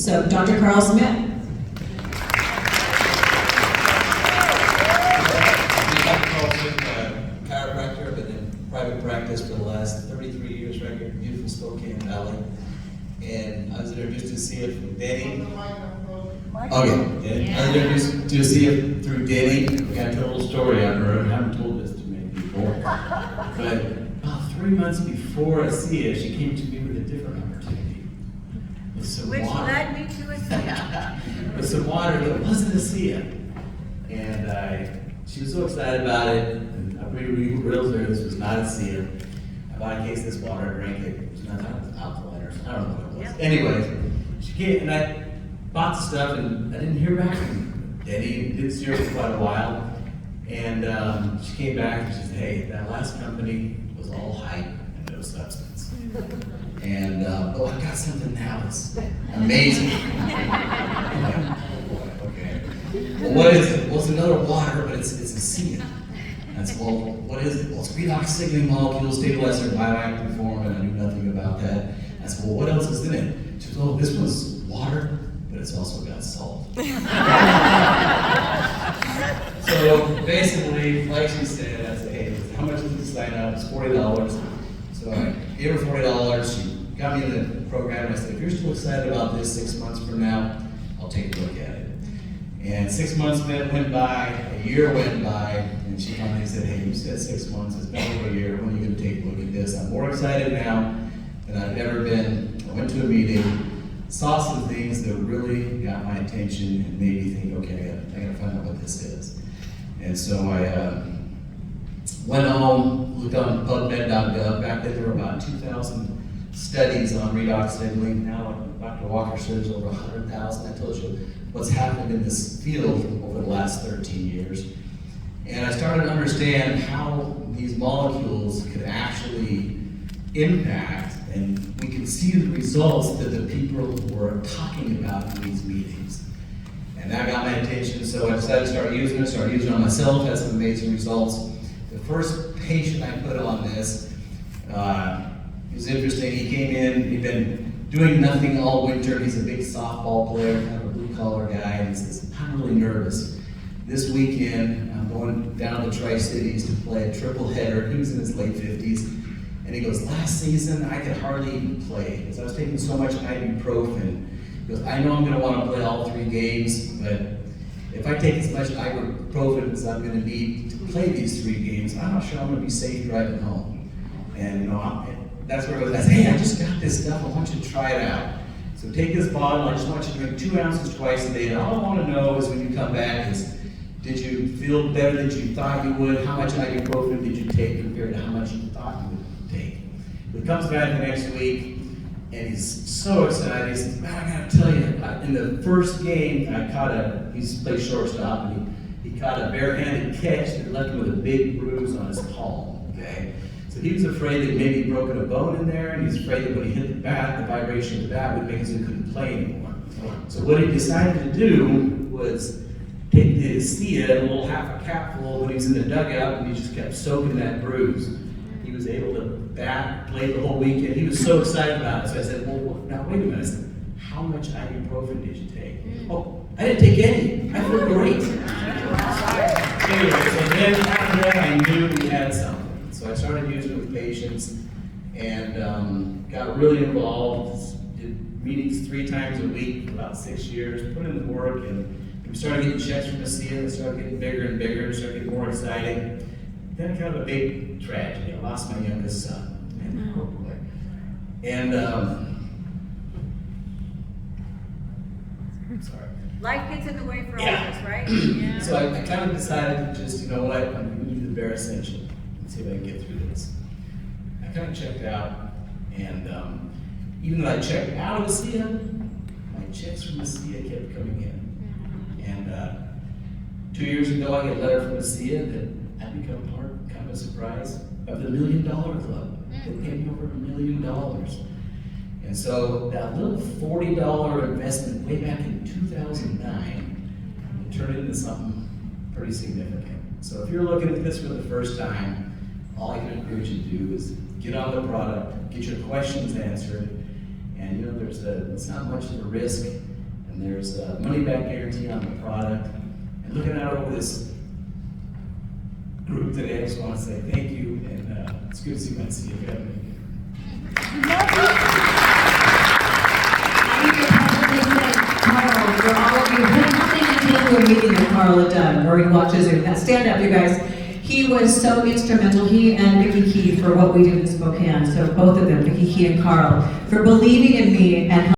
So, Dr. Karl Smith. I'm Karl Smith, chiropractor. I've been in private practice for the last 33 years right here in beautiful Spokane Valley. And I was introduced to CF from Danny. Okay, Danny. I was introduced to CF through Danny. We got a little story on her. I haven't told this to many people. But about 3 months before I see her, she came to me with a different opportunity. With some Which water. led me to a SIA. With some water that wasn't a SIA. And she was so excited about it. And I realized this was not a SIA. I bought a case of this water, drank it. It was not alkaline or something. I don't know what it was. Yep. Anyways, she came and I bought the stuff and I didn't hear back from Denny. Didn't see her for quite a while. And she came back and she said, hey, that last company was all hype and no substance. And, oh, I got something now that's amazing. I'm like, oh, okay. Well, what is it? Well, it's another water, but it's a SIA. I said, well, what is it? Well, it's redox signaling molecule stabilizer in bioactive form, and I knew nothing about that. I said, well, what else is in it? She goes, oh, this one's water, but it's also got salt. So basically, like she said, I said, hey, how much is the sign up? It's $40. So I gave her $40. She got me in the program, and I said, if you're still excited about this 6 months from now, I'll take a look at it. And 6 months went by, a year went by, and she finally said, hey, you said 6 months, it's been over a year, when are you going to take a look at this? I'm more excited now than I've ever been. I went to a meeting, saw some things that really got my attention and made me think, okay, I gotta find out what this is. And so I went home, looked on PubMed.gov. Back then there were about 2,000 studies on redox signaling. Now Dr. Walker says over 100,000. That tells you what's happened in this field over the last 13 years. And I started to understand how these molecules could actually impact, and we could see the results that the people were talking about in these meetings. And that got my attention, so I decided to start using it on myself, had some amazing results. The first patient I put on this, it was interesting. He came in, he'd been doing nothing all winter. He's a big softball player, kind of a blue-collar guy, and he says, I'm really nervous. This weekend, I'm going down to Tri-Cities to play a triple header. He was in his late 50s. And he goes, last season, I could hardly even play because I was taking so much ibuprofen. He goes, I know I'm gonna wanna play all 3 games, but if I take as much ibuprofen as I'm gonna need to play these 3 games, I'm not sure I'm gonna be safe driving home. And you know, that's where I was, I said, hey, I just got this stuff, I want you to try it out. So take this bottle, I just want you to drink 2 ounces twice a day, and all I wanna know is when you come back is, did you feel better than you thought you would? How much ibuprofen did you take compared to how much you thought you would take? He comes back the next week, and he's so excited. He says, man, I gotta tell you, in the first game, he plays shortstop, and he caught a barehanded catch that left him with a big bruise on his palm, okay? So he was afraid that maybe he'd broken a bone in there, and he was afraid that when he hit the bat, the vibration of the bat would make it so he couldn't play anymore. So what he decided to do was take his SIA, a little half a capful, when he was in the dugout, and he just kept soaking that bruise. He was able to bat, play the whole weekend. He was so excited about it. So I said, well, now wait a minute. I said, how much ibuprofen did you take? Oh, I didn't take any. I feel great. Anyway, so then after that, I knew we had something. So I started using it with patients and got really involved. Did meetings 3 times a week for about 6 years, put in the work, and we started getting checks from the SIA. It started getting bigger and bigger, and started getting more exciting. Then kind of a big tragedy. I lost my youngest son. And, oh boy. And sorry. Life gets in the way for all Yeah. of us, right? Yeah. So I kind of decided to just, you know what, I'm going to do the bare essential and see if I can get through this. I kind of checked out, and even though I checked out of the SIA, my checks from the SIA kept coming in. And 2 years ago, I got a letter from the SIA that I'd become part, kind of a surprise, of the $1 Million Club. They paid me over $1 million. And so that little $40 investment way back in 2009 turned into something pretty significant. So if you're looking at this for the first time, all I can encourage you to do is get on the product, get your questions answered, and you know it's not much of a risk. and there's a money-back guarantee on the product. And looking out over this group today, I just want to say thank you, and it's good to see my CF family. Karl, for all of you, hopefully you came to a meeting that Karl had done, or he watches it. Stand up, you guys. He was so instrumental, he and Vicki Key, for what we did in Spokane. So both of them, Vicki Key and Karl, for believing in me and